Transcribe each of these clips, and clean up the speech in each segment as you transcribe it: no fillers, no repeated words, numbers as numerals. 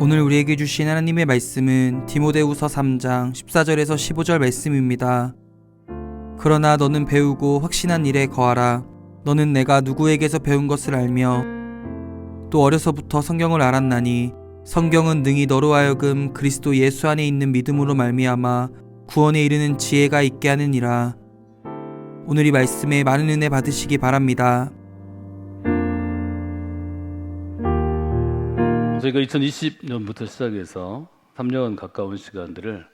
오늘 우리에게 주신 하나님의 말씀은 디모데후서 3장 14절에서 15절 말씀입니다. 그러나 너는 배우고 확신한 일에 거하라. 너는 내가 누구에게서 배운 것을 알며 또 어려서부터 성경을 알았나니 성경은 능히 너로 하여금 그리스도 예수 안에 있는 믿음으로 말미암아 구원에 이르는 지혜가 있게 하느니라. 오늘 이 말씀에 많은 은혜 받으시기 바랍니다. 저희가 2020년부터 시작해서 3년 가까운 시간들을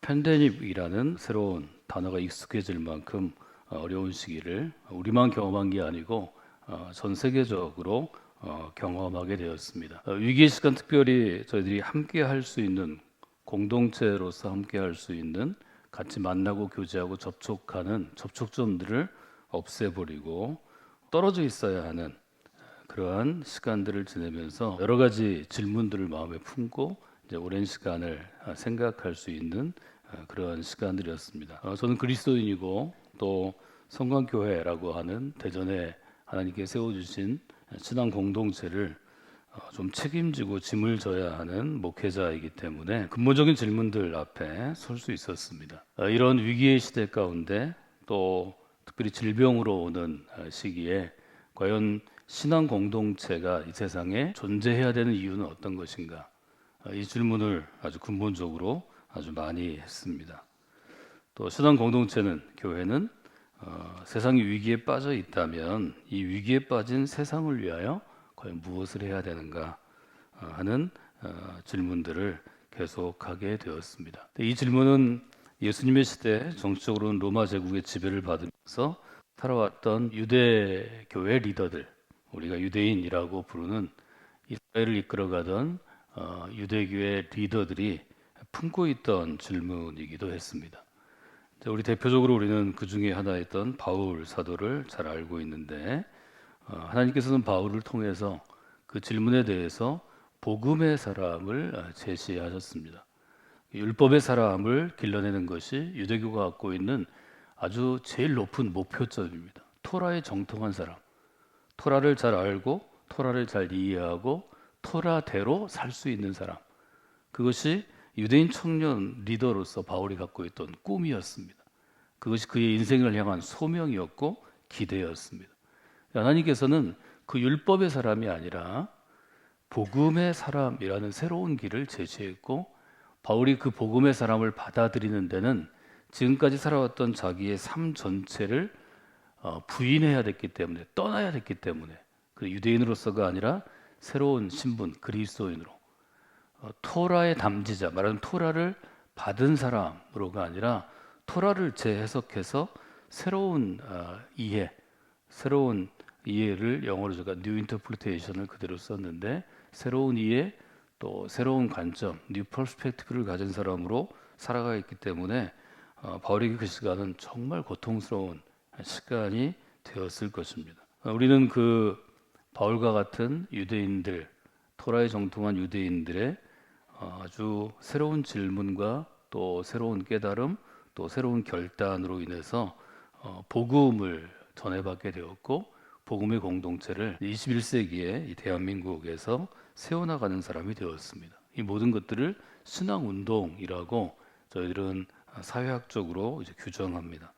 팬데믹이라는 새로운 단어가 익숙해질 만큼 어려운 시기를 우리만 경험한 게 아니고 전 세계적으로 경험하게 되었습니다. 위기의 시간 특별히 저희들이 함께 할 수 있는, 공동체로서 함께 할 수 있는, 같이 만나고 교제하고 접촉하는 접촉점들을 없애버리고 떨어져 있어야 하는 그러한 시간들을 지내면서 여러 가지 질문들을 마음에 품고 이제 오랜 시간을 생각할 수 있는 그러한 시간들이었습니다. 저는 그리스도인이고 또 성광교회라고 하는 대전에 하나님께 세워주신 신앙 공동체를 좀 책임지고 짐을 져야 하는 목회자이기 때문에 근본적인 질문들 앞에 설 수 있었습니다. 이런 위기의 시대 가운데 또 특별히 질병으로 오는 시기에 과연 신앙 공동체가 이 세상에 존재해야 되는 이유는 어떤 것인가? 이 질문을 아주 근본적으로 아주 많이 했습니다. 또 신앙 공동체는, 교회는 세상이 위기에 빠져 있다면 이 위기에 빠진 세상을 위하여 과연 무엇을 해야 되는가 하는 질문들을 계속하게 되었습니다. 이 질문은 예수님의 시대 정치적으로는 로마 제국의 지배를 받으면서 살아왔던 유대 교회 리더들, 우리가 유대인이라고 부르는 이스라엘을 이끌어가던 유대교회 리더들이 품고 있던 질문이기도 했습니다. 우리 대표적으로 우리는 그 중에 하나였던 바울 사도를 잘 알고 있는데 하나님께서는 바울을 통해서 그 질문에 대해서 복음의 사람을 제시하셨습니다. 율법의 사람을 길러내는 것이 유대교가 갖고 있는 아주 제일 높은 목표점입니다. 토라에 정통한 사람, 토라를 잘 알고 토라를 잘 이해하고 토라대로 살 수 있는 사람, 그것이 유대인 청년 리더로서 바울이 갖고 있던 꿈이었습니다. 그것이 그의 인생을 향한 소명이었고 기대였습니다. 하나님께서는 그 율법의 사람이 아니라 복음의 사람이라는 새로운 길을 제시했고, 바울이 그 복음의 사람을 받아들이는 데는 지금까지 살아왔던 자기의 삶 전체를 부인해야 됐기 때문에, 떠나야 됐기 때문에, 그 유대인으로서가 아니라 새로운 신분, 그리스도인으로, 토라의 담지자, 말하자면 토라를 받은 사람으로가 아니라 토라를 재해석해서 새로운 이해, 새로운 이해를, 영어로 제가 뉴 인터프리테이션을 그대로 썼는데, 새로운 이해, 또 새로운 관점, 뉴 퍼스펙티브를 가진 사람으로 살아가 있기 때문에 바울에게 그 시간은 정말 고통스러운 시간이 되었을 것입니다. 우리는 그 바울과 같은 유대인들, 토라에 정통한 유대인들의 아주 새로운 질문과 또 새로운 깨달음, 또 새로운 결단으로 인해서 복음을 전해받게 되었고, 복음의 공동체를 21세기에 이 대한민국에서 세워나가는 사람이 되었습니다. 이 모든 것들을 신앙운동이라고 저희들은 사회학적으로 이제 규정합니다.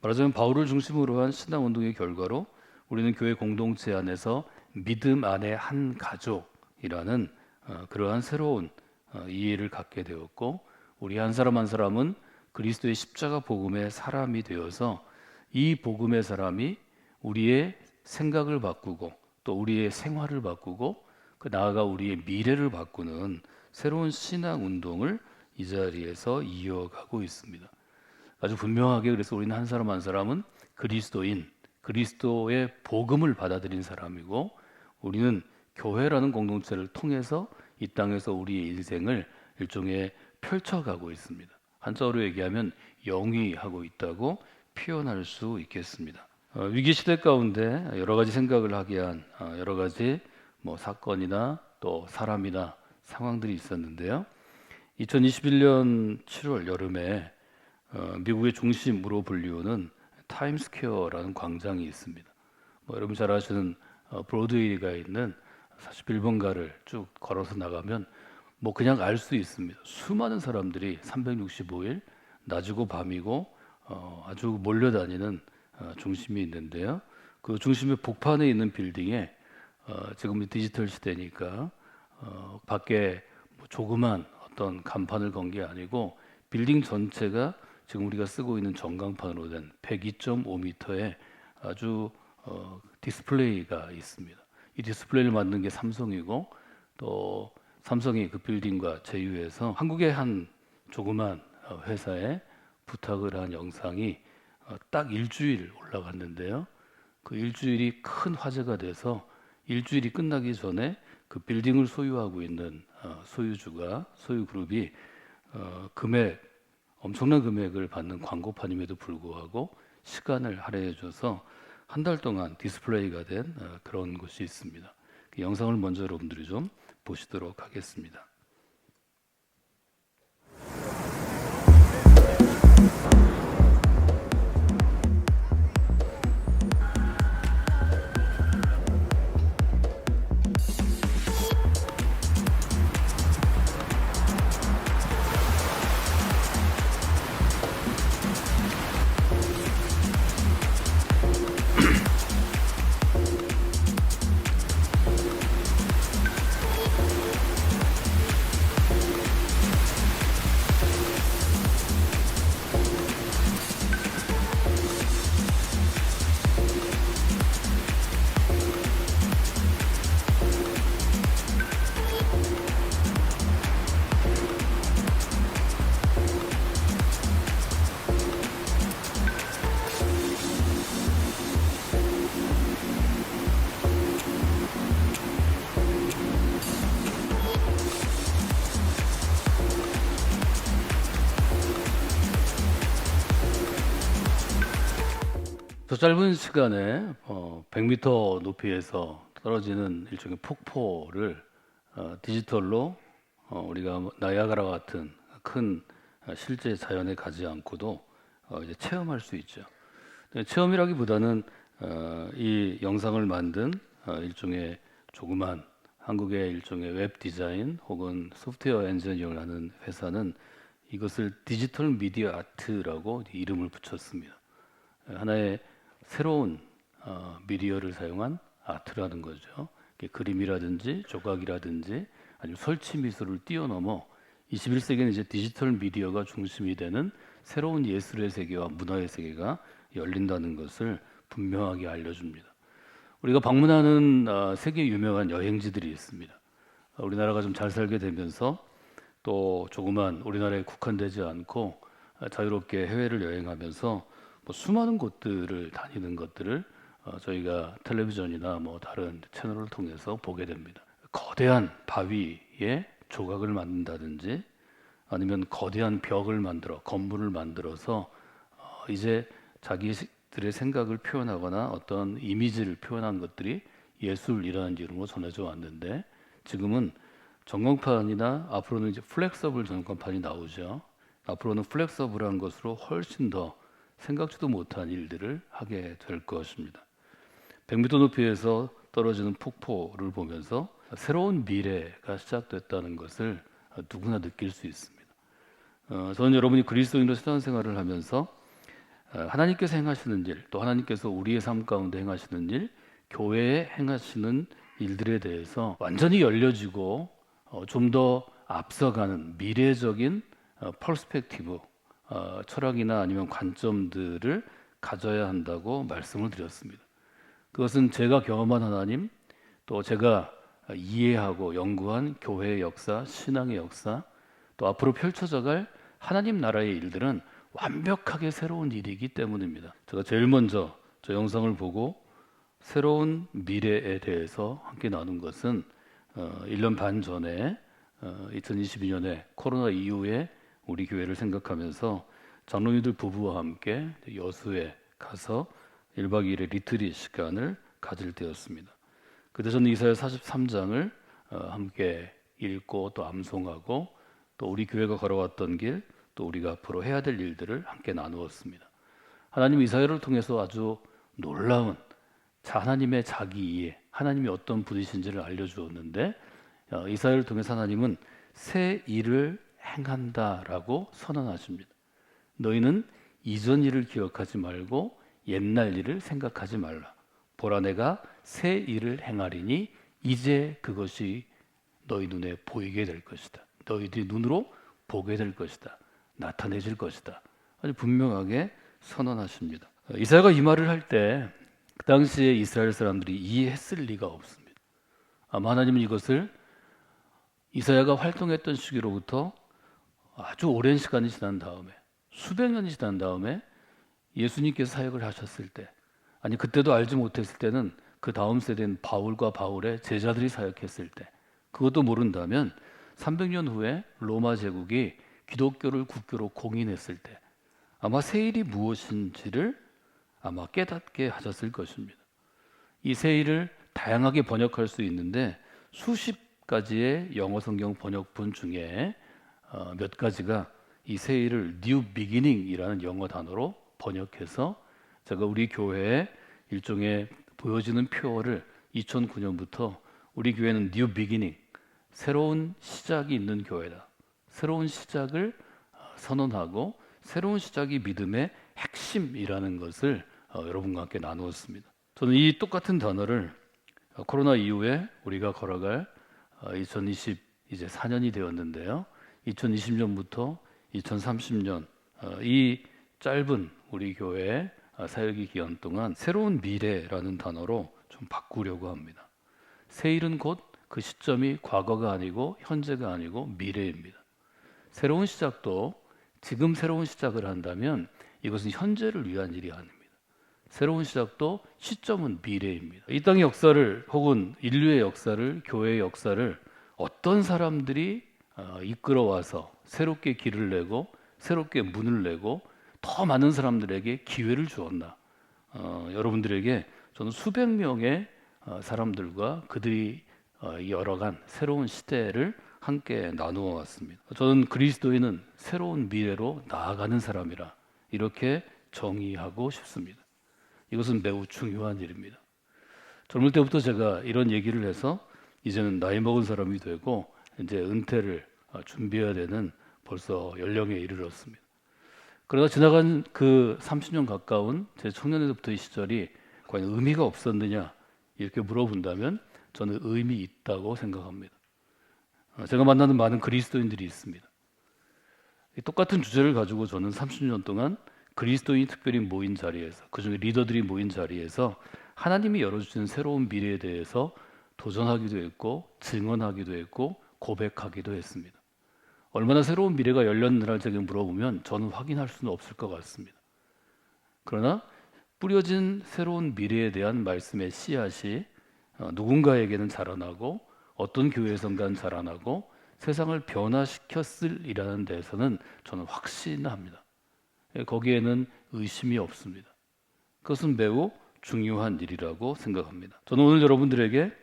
말하자면 바울을 중심으로 한 신앙운동의 결과로 우리는 교회 공동체 안에서 믿음 안에 한 가족이라는 그러한 새로운 이해를 갖게 되었고, 우리 한 사람 한 사람은 그리스도의 십자가 복음의 사람이 되어서 이 복음의 사람이 우리의 생각을 바꾸고 또 우리의 생활을 바꾸고 나아가 우리의 미래를 바꾸는 새로운 신앙 운동을 이 자리에서 이어가고 있습니다. 아주 분명하게 그래서 우리는 한 사람 한 사람은 그리스도인, 그리스도의 복음을 받아들인 사람이고, 우리는 교회라는 공동체를 통해서 이 땅에서 우리의 인생을 일종의 펼쳐가고 있습니다. 한자어로 얘기하면 영위하고 있다고 표현할 수 있겠습니다. 위기 시대 가운데 여러 가지 생각을 하게 한 여러 가지 사건이나 또 사람이나 상황들이 있었는데요. 2021년 7월 여름에 미국의 중심으로 불리우는 타임스퀘어라는 광장이 있습니다. 여러분 잘 아시는 브로드웨이가 있는 41번가를 쭉 걸어서 나가면 뭐 그냥 알 수 있습니다. 수많은 사람들이 365일 낮이고 밤이고 아주 몰려다니는 중심이 있는데요. 그 중심의 복판에 있는 빌딩에 지금 디지털 시대니까 밖에 뭐 조그만 어떤 간판을 건 게 아니고 빌딩 전체가 지금 우리가 쓰고 있는 전광판으로 된 102.5m의 아주 디스플레이가 있습니다. 이 디스플레이를 만든 게 삼성이고 또 삼성이 그 빌딩과 제휴해서 한국의 한 조그만 회사에 부탁을 한 영상이 딱 일주일 올라갔는데요. 그 일주일이 큰 화제가 돼서 일주일이 끝나기 전에 그 빌딩을 소유하고 있는 소유주가 소유 그룹이 엄청난 금액을 받는 광고판임에도 불구하고 시간을 할애해줘서 한 달 동안 디스플레이가 된 그런 곳이 있습니다. 그 영상을 먼저 여러분들이 좀 보시도록 하겠습니다. 더 짧은 시간에 100m 높이에서 떨어지는 일종의 폭포를 디지털로 우리가 나이아가라 같은 큰 실제 자연에 가지 않고도 이제 체험할 수 있죠. 체험이라기보다는 이 영상을 만든 일종의 조그만 한국의 일종의 웹 디자인 혹은 소프트웨어 엔지니어를 하는 회사는 이것을 디지털 미디어 아트라고 이름을 붙였습니다. 하나의 새로운 미디어를 사용한 아트라는 거죠. 그림이라든지 조각이라든지 아니면 설치 미술을 뛰어넘어 21세기는 이제 디지털 미디어가 중심이 되는 새로운 예술의 세계와 문화의 세계가 열린다는 것을 분명하게 알려줍니다. 우리가 방문하는 세계 유명한 여행지들이 있습니다. 우리나라가 좀 잘 살게 되면서 또 조그만 우리나라에 국한되지 않고 자유롭게 해외를 여행하면서 뭐 수많은 곳들을 다니는 것들을 저희가 텔레비전이나 뭐 다른 채널을 통해서 보게 됩니다. 거대한 바위에 조각을 만든다든지 아니면 거대한 벽을 만들어 건물을 만들어서 이제 자기들의 생각을 표현하거나 어떤 이미지를 표현한 것들이 예술이라는 이름으로 전해져 왔는데 지금은 전광판이나 앞으로는 이제 플렉서블 전광판이 나오죠. 앞으로는 플렉서블한 것으로 훨씬 더 생각지도 못한 일들을 하게 될 것입니다. 100m 높이에서 떨어지는 폭포를 보면서 새로운 미래가 시작됐다는 것을 누구나 느낄 수 있습니다. 저는 여러분이 그리스도인으로 신앙생활을 하면서 하나님께서 행하시는 일, 또 하나님께서 우리의 삶 가운데 행하시는 일, 교회에 행하시는 일들에 대해서 완전히 열려지고 좀 더 앞서가는 미래적인 퍼스펙티브, 철학이나 아니면 관점들을 가져야 한다고 말씀을 드렸습니다. 그것은 제가 경험한 하나님, 또 제가 이해하고 연구한 교회의 역사, 신앙의 역사, 또 앞으로 펼쳐져갈 하나님 나라의 일들은 완벽하게 새로운 일이기 때문입니다. 제가 제일 먼저 저 영상을 보고 새로운 미래에 대해서 함께 나눈 것은 1년 반 전에 2022년에 코로나 이후에 우리 교회를 생각하면서 장로님들 부부와 함께 여수에 가서 1박 2일의 리트릿 시간을 가질 때였습니다. 그때 저는 이사야 43장을 함께 읽고 또 암송하고 또 우리 교회가 걸어왔던 길, 또 우리가 앞으로 해야 될 일들을 함께 나누었습니다. 하나님 이사야를 통해서 아주 놀라운 하나님의 자기 이해, 하나님이 어떤 분이신지를 알려주었는데 이사야를 통해서 하나님은 새 일을 행한다라고 선언하십니다. 너희는 이전 일을 기억하지 말고 옛날 일을 생각하지 말라. 보라, 내가 새 일을 행하리니 이제 그것이 너희 눈에 보이게 될 것이다. 너희들이 눈으로 보게 될 것이다. 나타내질 것이다. 아주 분명하게 선언하십니다. 이사야가 이 말을 할 때 그 당시에 이스라엘 사람들이 이해했을 리가 없습니다. 아마 하나님은 이것을 이사야가 활동했던 시기로부터 아주 오랜 시간이 지난 다음에, 수백 년이 지난 다음에 예수님께서 사역을 하셨을 때, 아니 그때도 알지 못했을 때는 그 다음 세대인 바울과 바울의 제자들이 사역했을 때, 그것도 모른다면 300년 후에 로마 제국이 기독교를 국교로 공인했을 때 아마 새 일이 무엇인지를 아마 깨닫게 하셨을 것입니다. 이 새 일을 다양하게 번역할 수 있는데 수십 가지의 영어 성경 번역본 중에 몇 가지가 이 새 일을 New Beginning이라는 영어 단어로 번역해서 제가 우리 교회에 일종의 보여지는 표어를 2009년부터 우리 교회는 New Beginning, 새로운 시작이 있는 교회다. 새로운 시작을 선언하고 새로운 시작이 믿음의 핵심이라는 것을 여러분과 함께 나누었습니다. 저는 이 똑같은 단어를 코로나 이후에 우리가 걸어갈 2020 이제 4년이 되었는데요. 2020년부터 2030년 이 짧은 우리 교회의 사역의 기간 동안 새로운 미래라는 단어로 좀 바꾸려고 합니다. 새 일은 곧 그 시점이 과거가 아니고 현재가 아니고 미래입니다. 새로운 시작도 지금 새로운 시작을 한다면 이것은 현재를 위한 일이 아닙니다. 새로운 시작도 시점은 미래입니다. 이 땅의 역사를 혹은 인류의 역사를, 교회의 역사를 어떤 사람들이 이끌어와서 새롭게 길을 내고 새롭게 문을 내고 더 많은 사람들에게 기회를 주었나. 여러분들에게 저는 수백 명의 사람들과 그들이 열어간 새로운 시대를 함께 나누어 왔습니다. 저는 그리스도인은 새로운 미래로 나아가는 사람이라 이렇게 정의하고 싶습니다. 이것은 매우 중요한 일입니다. 젊을 때부터 제가 이런 얘기를 해서 이제는 나이 먹은 사람이 되고 이제 은퇴를 준비해야 되는 벌써 연령에 이르렀습니다. 그러다 지나간 그 30년 가까운 제 청년에서부터의 시절이 과연 의미가 없었느냐 이렇게 물어본다면 저는 의미 있다고 생각합니다. 제가 만나는 많은 그리스도인들이 있습니다. 똑같은 주제를 가지고 저는 30년 동안 그리스도인이 특별히 모인 자리에서, 그중에 리더들이 모인 자리에서 하나님이 열어주신 새로운 미래에 대해서 도전하기도 했고 증언하기도 했고 고백하기도 했습니다. 얼마나 새로운 미래가 열렸느냐를 제가 물어보면 저는 확인할 수는 없을 것 같습니다. 그러나 뿌려진 새로운 미래에 대한 말씀의 씨앗이 누군가에게는 자라나고 어떤 교회에선가는 자라나고 세상을 변화시켰으리라는 데서는 저는 확신합니다. 거기에는 의심이 없습니다. 그것은 매우 중요한 일이라고 생각합니다. 저는 오늘 여러분들에게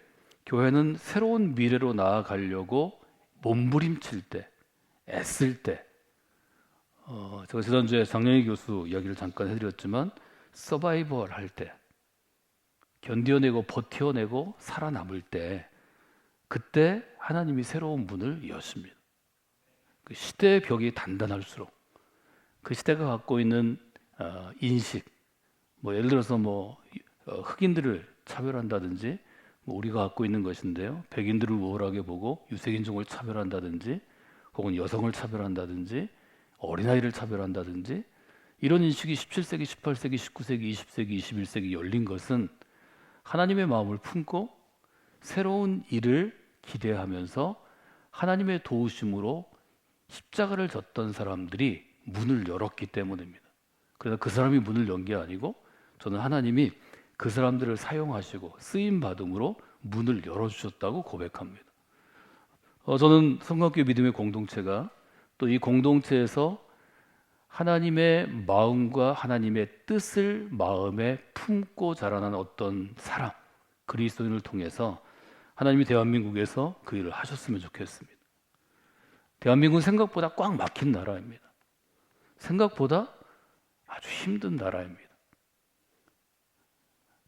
교회는 새로운 미래로 나아가려고 몸부림칠 때, 애쓸 때, 제가 지난주에 장영희 교수 이야기를 잠깐 해드렸지만 서바이벌 할 때, 견뎌내고 버텨내고 살아남을 때, 그때 하나님이 새로운 문을 여십니다. 그 시대의 벽이 단단할수록 그 시대가 갖고 있는 인식, 예를 들어서 흑인들을 차별한다든지 우리가 갖고 있는 것인데요, 백인들을 우월하게 보고 유색인종을 차별한다든지 혹은 여성을 차별한다든지 어린아이를 차별한다든지 이런 인식이 17세기, 18세기, 19세기, 20세기, 21세기 열린 것은 하나님의 마음을 품고 새로운 일을 기대하면서 하나님의 도우심으로 십자가를 졌던 사람들이 문을 열었기 때문입니다. 그래서 그 사람이 문을 연 게 아니고 저는 하나님이 그 사람들을 사용하시고 쓰임 받음으로 문을 열어주셨다고 고백합니다. 저는 성곽교회 믿음의 공동체가 또 이 공동체에서 하나님의 마음과 하나님의 뜻을 마음에 품고 자라난 어떤 사람, 그리스도인을 통해서 하나님이 대한민국에서 그 일을 하셨으면 좋겠습니다. 대한민국은 생각보다 꽉 막힌 나라입니다. 생각보다 아주 힘든 나라입니다.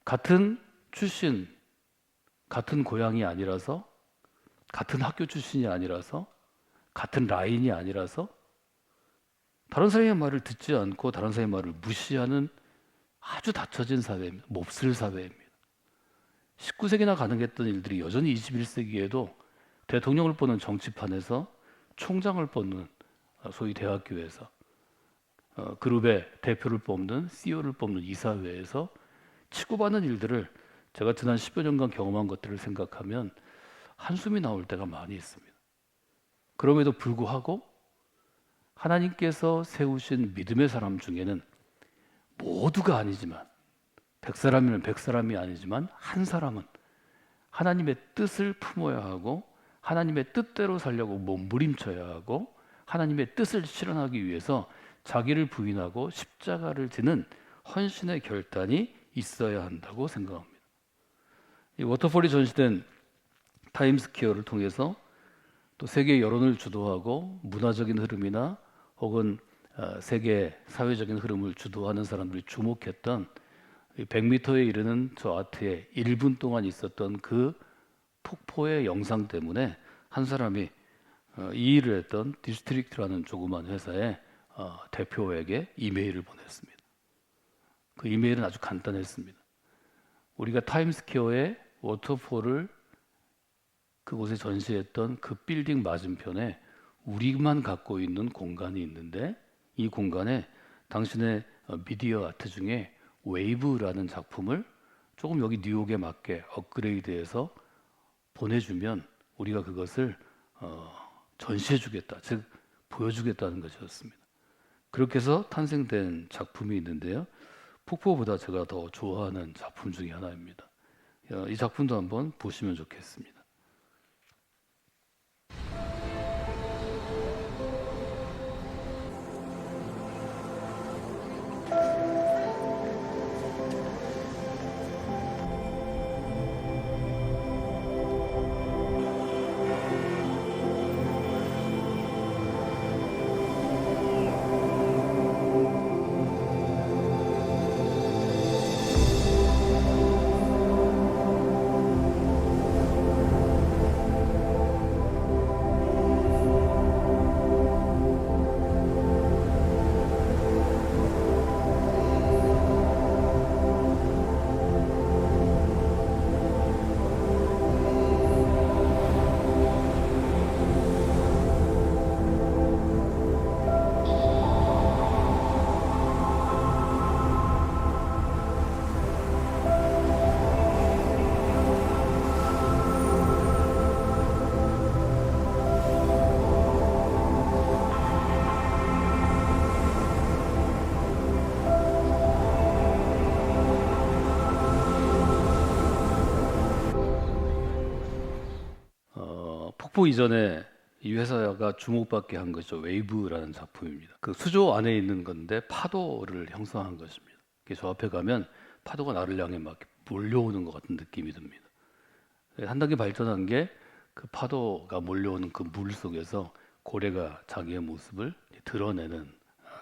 같은 출신, 같은 고향이 아니라서, 같은 학교 출신이 아니라서 같은 라인이 아니라서 다른 사람의 말을 듣지 않고 다른 사람의 말을 무시하는 아주 닫혀진 사회입니다. 몹쓸 사회입니다. 19세기나 가능했던 일들이 여전히 21세기에도 대통령을 뽑는 정치판에서 총장을 뽑는 소위 대학교에서 그룹의 대표를 뽑는 CEO를 뽑는 이사회에서 치고받는 일들을 제가 지난 10여 년간 경험한 것들을 생각하면 한숨이 나올 때가 많이 있습니다. 그럼에도 불구하고 하나님께서 세우신 믿음의 사람 중에는 모두가 아니지만 100사람이면 100사람이 아니지만 한 사람은 하나님의 뜻을 품어야 하고 하나님의 뜻대로 살려고 몸부림쳐야 하고 하나님의 뜻을 실현하기 위해서 자기를 부인하고 십자가를 지는 헌신의 결단이 있어야 한다고 생각합니다. 이 워터폴이 전시된 타임스퀘어를 통해서 또 세계 여론을 주도하고 문화적인 흐름이나 혹은 세계 사회적인 흐름을 주도하는 사람들이 주목했던 100m에 이르는 저 아트에 1분 동안 있었던 그 폭포의 영상 때문에 한 사람이 이 일을 했던 디스트릭트라는 조그만 회사의 대표에게 이메일을 보냈습니다. 그 이메일은 아주 간단했습니다. 우리가 타임스퀘어의 워터폴을 그곳에 전시했던 그 빌딩 맞은편에 우리만 갖고 있는 공간이 있는데 이 공간에 당신의 미디어 아트 중에 웨이브라는 작품을 조금 여기 뉴욕에 맞게 업그레이드해서 보내주면 우리가 그것을 전시해주겠다, 즉 보여주겠다는 것이었습니다. 그렇게 해서 탄생된 작품이 있는데요. 폭포보다 제가 더 좋아하는 작품 중에 하나입니다. 이 작품도 한번 보시면 좋겠습니다. 폭포 이전에 이 회사가 주목받게 한 것이 웨이브라는 작품입니다. 그 수조 안에 있는 건데 파도를 형성한 것입니다. 저 앞에 가면 파도가 나를 향해 막 몰려오는 것 같은 느낌이 듭니다. 한 단계 발전한 게 그 파도가 몰려오는 그 물 속에서 고래가 자기의 모습을 드러내는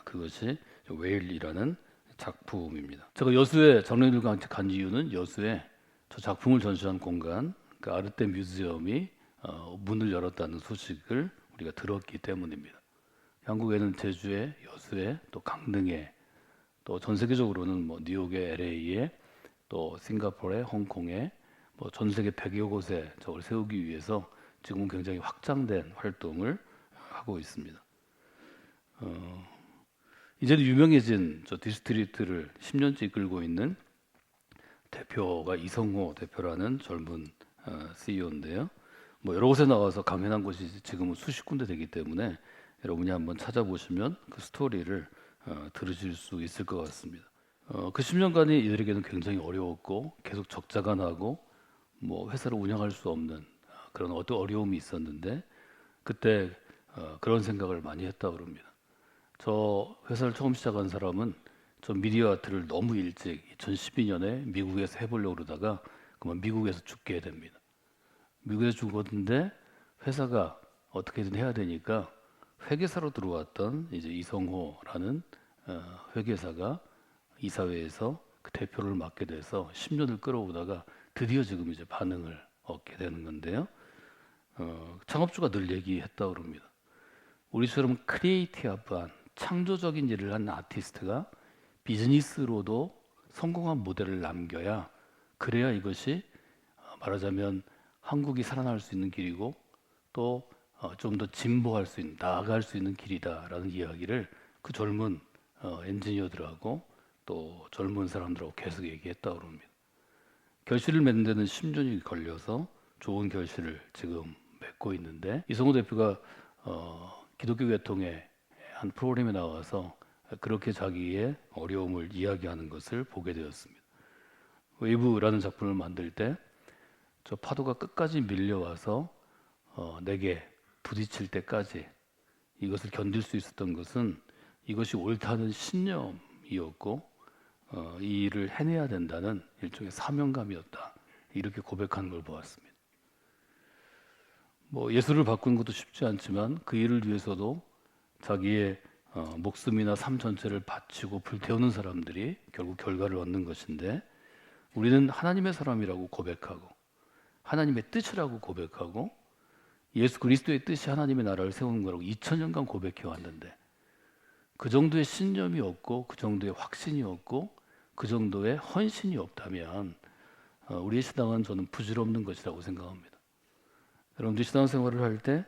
그것이 웨일이라는 작품입니다. 제가 여수에 장로님들과 간 이유는 여수에 저 작품을 전시한 공간, 그 아르테 뮤지엄이 문을 열었다는 소식을 우리가 들었기 때문입니다. 한국에는 제주에, 여수에, 또 강릉에, 또 전 세계적으로는 뭐 뉴욕에, LA에, 또 싱가포르에, 홍콩에, 뭐 전 세계 100여 곳에 저걸 세우기 위해서 지금은 굉장히 확장된 활동을 하고 있습니다. 이제는 유명해진 저 디스트리트를 10년째 이끌고 있는 대표가 이성호 대표라는 젊은 CEO인데요. 뭐 여러 곳에 나와서 강연한 곳이 지금은 수십 군데 되기 때문에 여러분이 한번 찾아보시면 그 스토리를 들으실 수 있을 것 같습니다. 그 10년간이 이들에게는 굉장히 어려웠고 계속 적자가 나고 뭐 회사를 운영할 수 없는 그런 어떤 어려움이 있었는데 그때 그런 생각을 많이 했다 그럽니다. 저 회사를 처음 시작한 사람은 저 미디어 아트를 너무 일찍 2012년에 미국에서 해보려고 그러다가 그만 미국에서 죽게 됩니다. 미국에서 죽었는데 회사가 어떻게든 해야 되니까 회계사로 들어왔던 이제 이성호라는 회계사가 이사회에서 그 대표를 맡게 돼서 10년을 끌어오다가 드디어 지금 이제 반응을 얻게 되는 건데요. 창업주가 늘 얘기했다 그럽니다. 우리처럼 크리에이티브한 창조적인 일을 한 아티스트가 비즈니스로도 성공한 모델을 남겨야, 그래야 이것이 말하자면 한국이 살아날 수 있는 길이고 또 좀 더 진보할 수 있는, 나아갈 수 있는 길이다라는 이야기를 그 젊은 엔지니어들하고 또 젊은 사람들하고 계속 얘기했다고 합니다. 결실을 맺는 데는 10년이 걸려서 좋은 결실을 지금 맺고 있는데, 이성호 대표가 기독교 계통의 한 프로그램에 나와서 그렇게 자기의 어려움을 이야기하는 것을 보게 되었습니다. 웨이브라는 작품을 만들 때 저 파도가 끝까지 밀려와서 내게 부딪힐 때까지 이것을 견딜 수 있었던 것은 이것이 옳다는 신념이었고 이 일을 해내야 된다는 일종의 사명감이었다, 이렇게 고백하는 걸 보았습니다. 예술을 바꾸는 것도 쉽지 않지만 그 일을 위해서도 자기의 목숨이나 삶 전체를 바치고 불태우는 사람들이 결국 결과를 얻는 것인데, 우리는 하나님의 사람이라고 고백하고 하나님의 뜻이라고 고백하고 예수 그리스도의 뜻이 하나님의 나라를 세우는 거라고 2000년간 고백해 왔는데, 그 정도의 신념이 없고 그 정도의 확신이 없고 그 정도의 헌신이 없다면 우리의 신앙은 저는 부질없는 것이라고 생각합니다. 여러분들 신앙생활을 할 때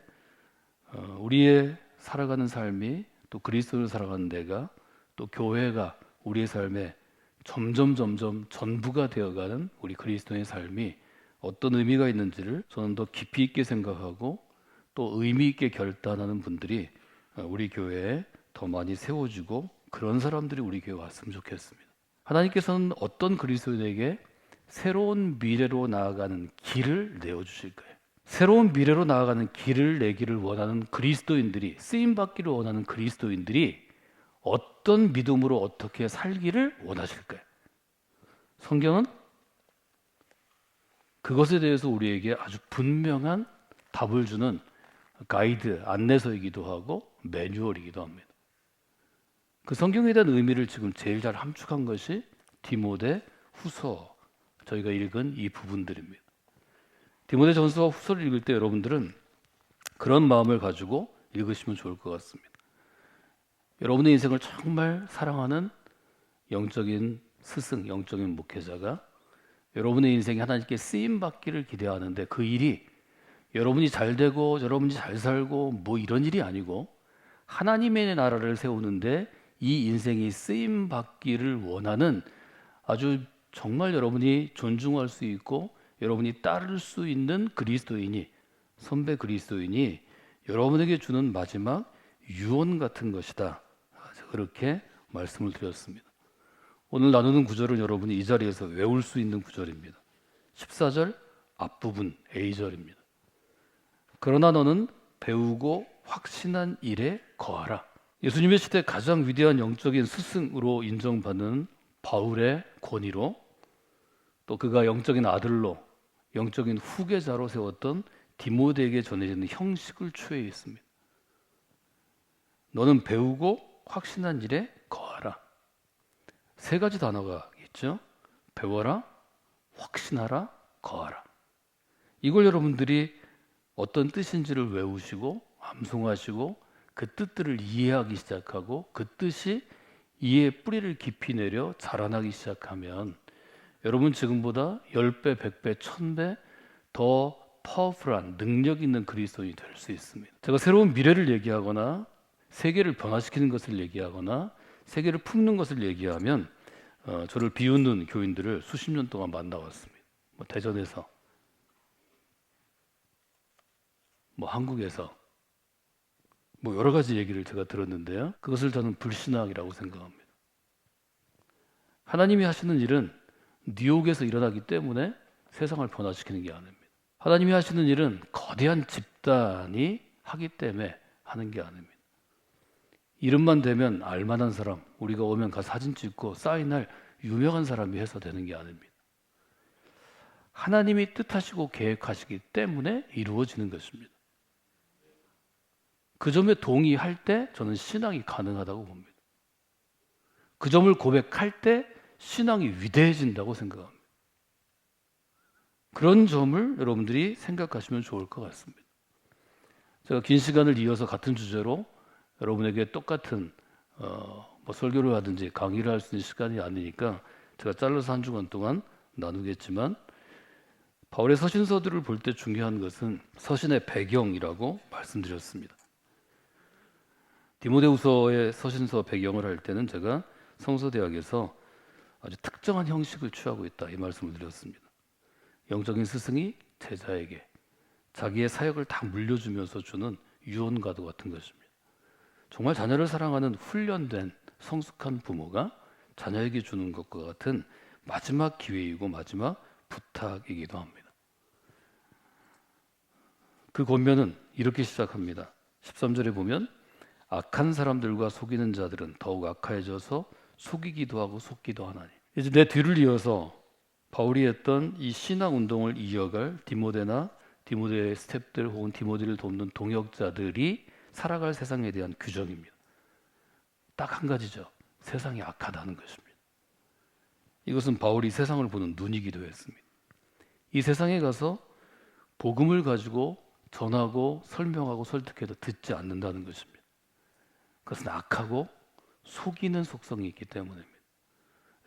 우리의 살아가는 삶이, 또 그리스도를 살아가는 내가, 또 교회가 우리의 삶에 점점 전부가 되어가는 우리 그리스도의 삶이 어떤 의미가 있는지를 저는 더 깊이 있게 생각하고 또 의미 있게 결단하는 분들이 우리 교회에 더 많이 세워지고, 그런 사람들이 우리 교회에 왔으면 좋겠습니다. 하나님께서는 어떤 그리스도인에게 새로운 미래로 나아가는 길을 내어주실 거예요. 새로운 미래로 나아가는 길을 내기를 원하는 그리스도인들이, 쓰임받기를 원하는 그리스도인들이 어떤 믿음으로 어떻게 살기를 원하실까요? 성경은 그것에 대해서 우리에게 아주 분명한 답을 주는 가이드, 안내서이기도 하고 매뉴얼이기도 합니다. 그 성경에 대한 의미를 지금 제일 잘 함축한 것이 디모데 후서, 저희가 읽은 이 부분들입니다. 디모데 전서와 후서를 읽을 때 여러분들은 그런 마음을 가지고 읽으시면 좋을 것 같습니다. 여러분의 인생을 정말 사랑하는 영적인 스승, 영적인 목회자가 여러분의 인생에 하나님께 쓰임받기를 기대하는데, 그 일이 여러분이 잘 되고 여러분이 잘 살고 이런 일이 아니고 하나님의 나라를 세우는데 이 인생이 쓰임받기를 원하는, 아주 정말 여러분이 존중할 수 있고 여러분이 따를 수 있는 그리스도인이, 선배 그리스도인이 여러분에게 주는 마지막 유언 같은 것이다, 그렇게 말씀을 드렸습니다. 오늘 나누는 구절은 여러분이 이 자리에서 외울 수 있는 구절입니다. 14절 앞부분 A절입니다. 그러나 너는 배우고 확신한 일에 거하라. 예수님의 시대 가장 위대한 영적인 스승으로 인정받는 바울의 권위로, 또 그가 영적인 아들로, 영적인 후계자로 세웠던 디모데에게 전해지는 형식을 취해 있습니다. 너는 배우고 확신한 일에 거하라. 세 가지 단어가 있죠. 배워라, 확신하라, 거하라. 이걸 여러분들이 어떤 뜻인지를 외우시고 암송하시고 그 뜻들을 이해하기 시작하고 그 뜻이 이해의 뿌리를 깊이 내려 자라나기 시작하면 여러분 지금보다 10배, 100배, 1000배 더 파워풀한 능력 있는 그리스도인이 될 수 있습니다. 제가 새로운 미래를 얘기하거나 세계를 변화시키는 것을 얘기하거나 세계를 품는 것을 얘기하면 저를 비웃는 교인들을 수십 년 동안 만나왔습니다. 대전에서, 한국에서 여러 가지 얘기를 제가 들었는데요. 그것을 저는 불신앙이라고 생각합니다. 하나님이 하시는 일은 뉴욕에서 일어나기 때문에 세상을 변화시키는 게 아닙니다. 하나님이 하시는 일은 거대한 집단이 하기 때문에 하는 게 아닙니다. 이름만 되면 알만한 사람, 우리가 오면 가서 사진 찍고 사인할 유명한 사람이 해서 되는 게 아닙니다. 하나님이 뜻하시고 계획하시기 때문에 이루어지는 것입니다. 그 점에 동의할 때 저는 신앙이 가능하다고 봅니다. 그 점을 고백할 때 신앙이 위대해진다고 생각합니다. 그런 점을 여러분들이 생각하시면 좋을 것 같습니다. 제가 긴 시간을 이어서 같은 주제로 여러분에게 똑같은 설교를 하든지 강의를 할 수 있는 시간이 아니니까 제가 잘라서 한 주간 동안 나누겠지만, 바울의 서신서들을 볼 때 중요한 것은 서신의 배경이라고 말씀드렸습니다. 디모데후서의 서신서 배경을 할 때는 제가 성서대학에서 아주 특정한 형식을 취하고 있다, 이 말씀을 드렸습니다. 영적인 스승이 제자에게 자기의 사역을 다 물려주면서 주는 유언과도 같은 것입니다. 정말 자녀를 사랑하는 훈련된 성숙한 부모가 자녀에게 주는 것과 같은 마지막 기회이고 마지막 부탁이기도 합니다. 그 권면은 이렇게 시작합니다. 13절에 보면 악한 사람들과 속이는 자들은 더욱 악해져서 속이기도 하고 속기도 하나니. 이제 내 뒤를 이어서 바울이 했던 이 신앙 운동을 이어갈 디모데나 디모데의 스탭들 혹은 디모데를 돕는 동역자들이 살아갈 세상에 대한 규정입니다. 딱 한 가지죠. 세상이 악하다는 것입니다. 이것은 바울이 세상을 보는 눈이기도 했습니다. 이 세상에 가서 복음을 가지고 전하고 설명하고 설득해도 듣지 않는다는 것입니다. 그것은 악하고 속이는 속성이 있기 때문입니다.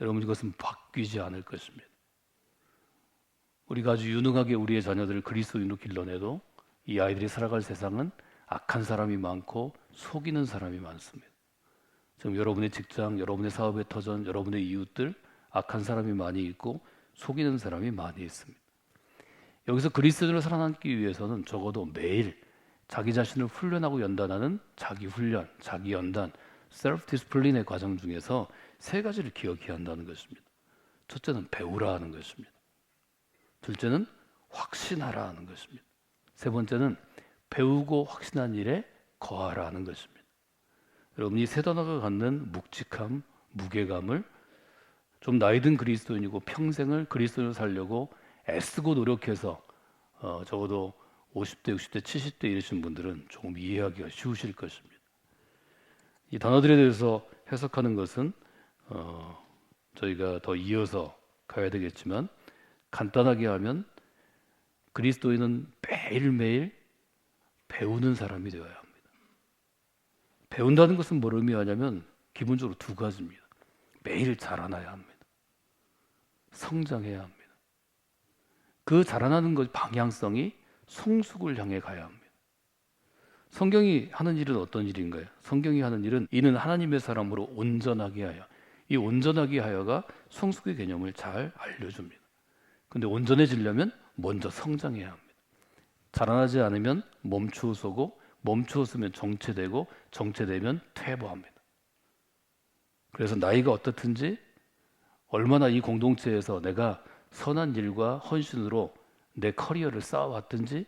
여러분, 이것은 바뀌지 않을 것입니다. 우리가 아주 유능하게 우리의 자녀들을 그리스도인으로 길러내도 이 아이들이 살아갈 세상은 악한 사람이 많고 속이는 사람이 많습니다. 지금 여러분의 직장, 여러분의 사업의 터전, 여러분의 이웃들, 악한 사람이 많이 있고 속이는 사람이 많이 있습니다. 여기서 그리스도인으로 살아남기 위해서는 적어도 매일 자기 자신을 훈련하고 연단하는 자기 훈련, 자기 연단, 셀프 디스플린의 과정 중에서 세 가지를 기억해야 한다는 것입니다. 첫째는 배우라 하는 것입니다. 둘째는 확신하라 하는 것입니다. 세 번째는 배우고 확신한 일에 거하라 하는 것입니다. 여러분, 이 세 단어가 갖는 묵직함, 무게감을 좀 나이 든 그리스도인이고 평생을 그리스도인으로 살려고 애쓰고 노력해서 적어도 50대, 60대, 70대 이르신 분들은 조금 이해하기가 쉬우실 것입니다. 이 단어들에 대해서 해석하는 것은 저희가 더 이어서 가야 되겠지만, 간단하게 하면 그리스도인은 매일매일 배우는 사람이 되어야 합니다. 배운다는 것은 뭘 의미하냐면 기본적으로 두 가지입니다. 매일 자라나야 합니다. 성장해야 합니다. 그 자라나는 것 방향성이 성숙을 향해 가야 합니다. 성경이 하는 일은 어떤 일인가요? 성경이 하는 일은 이는 하나님의 사람으로 온전하게 하여, 이 온전하게 하여가 성숙의 개념을 잘 알려줍니다. 근데 온전해지려면 먼저 성장해야 합니다. 자라나지 않으면 멈추어서고, 멈추었으면 정체되고, 정체되면 퇴보합니다. 그래서 나이가 어떻든지, 얼마나 이 공동체에서 내가 선한 일과 헌신으로 내 커리어를 쌓아왔든지,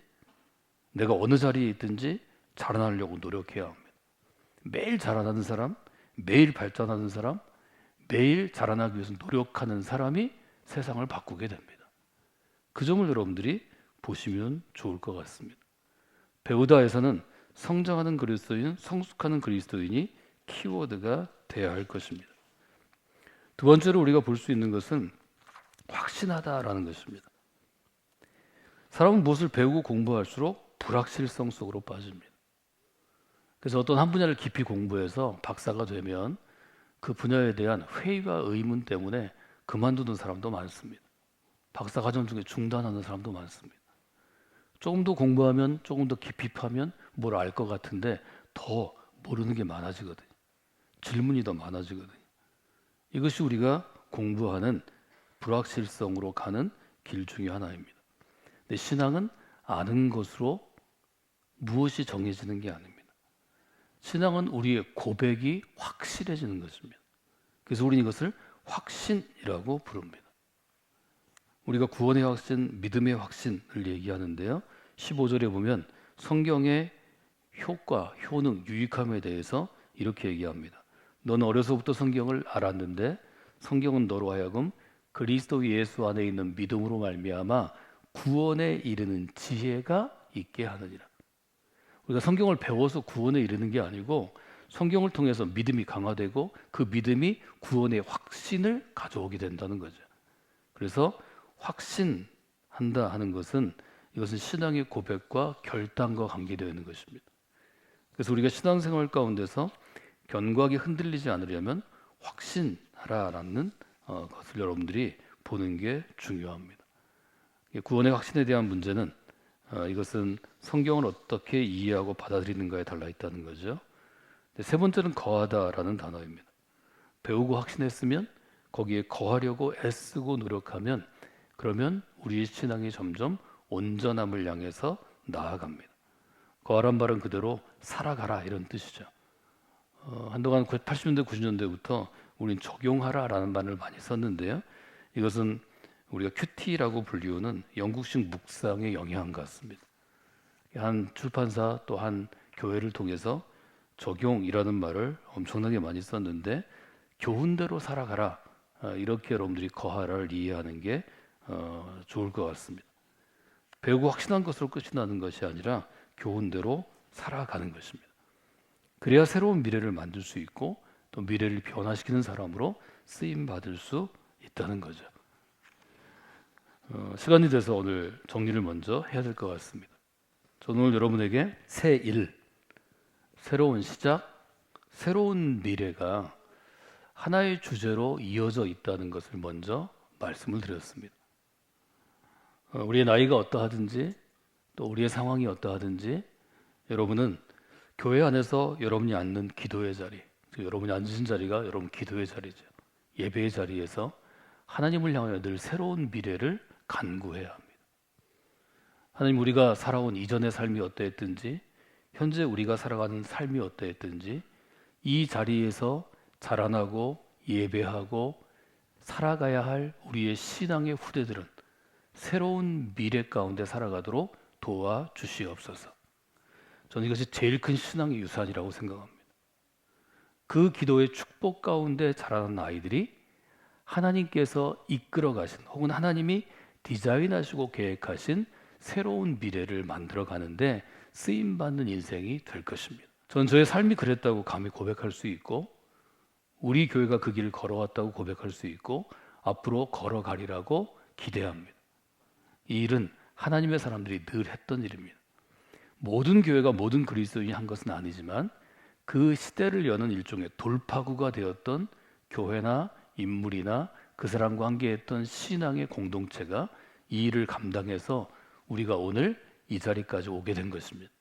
내가 어느 자리에 있든지 자라나려고 노력해야 합니다. 매일 자라나는 사람, 매일 발전하는 사람, 매일 자라나기 위해서 노력하는 사람이 세상을 바꾸게 됩니다. 그 점을 여러분들이 보시면 좋을 것 같습니다. 배우다에서는 성장하는 그리스도인, 성숙하는 그리스도인이 키워드가 되어야 할 것입니다. 두 번째로 우리가 볼 수 있는 것은 확신하다라는 것입니다. 사람은 무엇을 배우고 공부할수록 불확실성 속으로 빠집니다. 그래서 어떤 한 분야를 깊이 공부해서 박사가 되면 그 분야에 대한 회의와 의문 때문에 그만두는 사람도 많습니다. 박사 과정 중에 중단하는 사람도 많습니다. 조금 더 공부하면, 조금 더 깊이 파면 뭘 알 것 같은데 더 모르는 게 많아지거든요. 질문이 더 많아지거든요. 이것이 우리가 공부하는 불확실성으로 가는 길 중에 하나입니다. 근데 신앙은 아는 것으로 무엇이 정해지는 게 아닙니다. 신앙은 우리의 고백이 확실해지는 것입니다. 그래서 우리는 이것을 확신이라고 부릅니다. 우리가 구원의 확신, 믿음의 확신을 얘기하는데요. 15절에 보면 성경의 효과, 효능, 유익함에 대해서 이렇게 얘기합니다. 너는 어려서부터 성경을 알았는데 성경은 너로 하여금 그리스도 예수 안에 있는 믿음으로 말미암아 구원에 이르는 지혜가 있게 하느니라. 우리가 성경을 배워서 구원에 이르는 게 아니고 성경을 통해서 믿음이 강화되고 그 믿음이 구원의 확신을 가져오게 된다는 거죠. 그래서 확신한다 하는 것은 이것은 신앙의 고백과 결단과 관계되어 있는 것입니다. 그래서 우리가 신앙생활 가운데서 견고하게 흔들리지 않으려면 확신하라라는 것을 여러분들이 보는 게 중요합니다. 구원의 확신에 대한 문제는 이것은 성경을 어떻게 이해하고 받아들이는가에 달라 있다는 거죠. 세 번째는 거하다라는 단어입니다. 배우고 확신했으면 거기에 거하려고 애쓰고 노력하면 그러면 우리의 신앙이 점점 온전함을 향해서 나아갑니다. 거하란 말은 그대로 살아가라 이런 뜻이죠. 한동안 80년대 90년대부터 우리는 적용하라라는 말을 많이 썼는데요. 이것은 우리가 큐티라고 불리우는 영국식 묵상의 영향 같습니다. 한 출판사 또 한 교회를 통해서 적용이라는 말을 엄청나게 많이 썼는데 교훈대로 살아가라 이렇게 여러분들이 거하라를 이해하는 게 좋을 것 같습니다. 배우고 확신한 것으로 끝이 나는 것이 아니라 교훈대로 살아가는 것입니다. 그래야 새로운 미래를 만들 수 있고 또 미래를 변화시키는 사람으로 쓰임 받을 수 있다는 거죠. 시간이 돼서 오늘 정리를 먼저 해야 될 것 같습니다. 저는 오늘 여러분에게 새 일, 새로운 시작, 새로운 미래가 하나의 주제로 이어져 있다는 것을 먼저 말씀을 드렸습니다. 우리의 나이가 어떠하든지 또 우리의 상황이 어떠하든지 여러분은 교회 안에서 여러분이 앉는 기도의 자리, 여러분이 앉으신 자리가 여러분 기도의 자리죠. 예배의 자리에서 하나님을 향하여 늘 새로운 미래를 간구해야 합니다. 하나님, 우리가 살아온 이전의 삶이 어떠했든지 현재 우리가 살아가는 삶이 어떠했든지 이 자리에서 자라나고 예배하고 살아가야 할 우리의 신앙의 후대들은 새로운 미래 가운데 살아가도록 도와주시옵소서. 저는 이것이 제일 큰 신앙의 유산이라고 생각합니다. 그 기도의 축복 가운데 자라는 아이들이 하나님께서 이끌어 가신 혹은 하나님이 디자인하시고 계획하신 새로운 미래를 만들어 가는데 쓰임받는 인생이 될 것입니다. 전 저의 삶이 그랬다고 감히 고백할 수 있고 우리 교회가 그 길을 걸어왔다고 고백할 수 있고 앞으로 걸어가리라고 기대합니다. 이 일은 하나님의 사람들이 늘 했던 일입니다. 모든 교회가 모든 그리스도인이 한 것은 아니지만 그 시대를 여는 일종의 돌파구가 되었던 교회나 인물이나 그 사람과 함께했던 신앙의 공동체가 이 일을 감당해서 우리가 오늘 이 자리까지 오게 된 것입니다.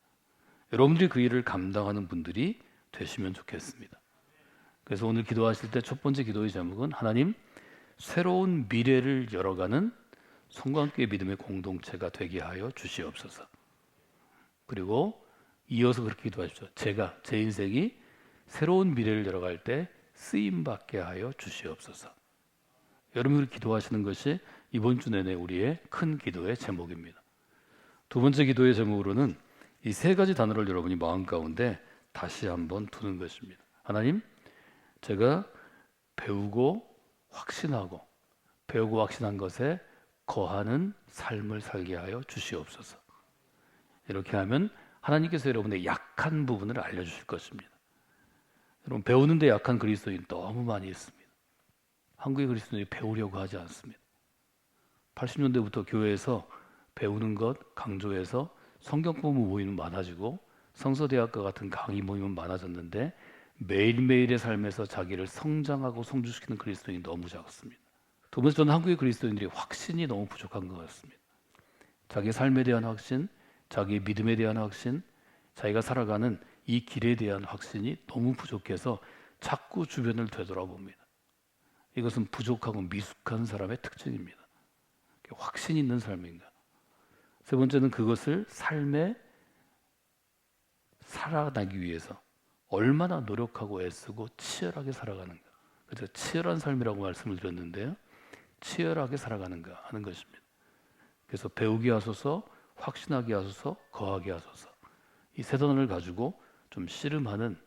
여러분들이 그 일을 감당하는 분들이 되시면 좋겠습니다. 그래서 오늘 기도하실 때 첫 번째 기도의 제목은 하나님, 새로운 미래를 열어가는 성광교회 믿음의 공동체가 되게 하여 주시옵소서. 그리고 이어서 그렇게 기도하십시오. 제가 제 인생이 새로운 미래를 열어갈 때 쓰임받게 하여 주시옵소서. 여러분들이 기도하시는 것이 이번 주 내내 우리의 큰 기도의 제목입니다. 두 번째 기도의 제목으로는 이 세 가지 단어를 여러분이 마음 가운데 다시 한번 두는 것입니다. 하나님, 제가 배우고 확신한 것에 거하는 삶을 살게 하여 주시옵소서. 이렇게 하면 하나님께서 여러분의 약한 부분을 알려주실 것입니다. 여러분, 배우는데 약한 그리스도인 너무 많이 있습니다. 한국의 그리스도인이 배우려고 하지 않습니다. 80년대부터 교회에서 배우는 것 강조해서 성경 공부 모임은 많아지고 성서대학과 같은 강의 모임은 많아졌는데 매일매일의 삶에서 자기를 성장하고 성주시키는 그리스도인이 너무 작습니다. 두 번째, 저는 한국의 그리스도인들이 확신이 너무 부족한 것 같습니다. 자기 삶에 대한 확신, 자기 믿음에 대한 확신, 자기가 살아가는 이 길에 대한 확신이 너무 부족해서 자꾸 주변을 되돌아봅니다. 이것은 부족하고 미숙한 사람의 특징입니다. 확신 있는 삶인가? 세 번째는 그것을 삶에 살아나기 위해서 얼마나 노력하고 애쓰고 치열하게 살아가는가. 그래서 치열한 삶이라고 말씀을 드렸는데요. 치열하게 살아가는가 하는 것입니다. 그래서 배우게 하소서, 확신하게 하소서, 거하게 하소서. 이 세 단어를 가지고 좀 씨름하는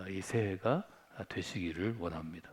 이 새해가 되시기를 원합니다.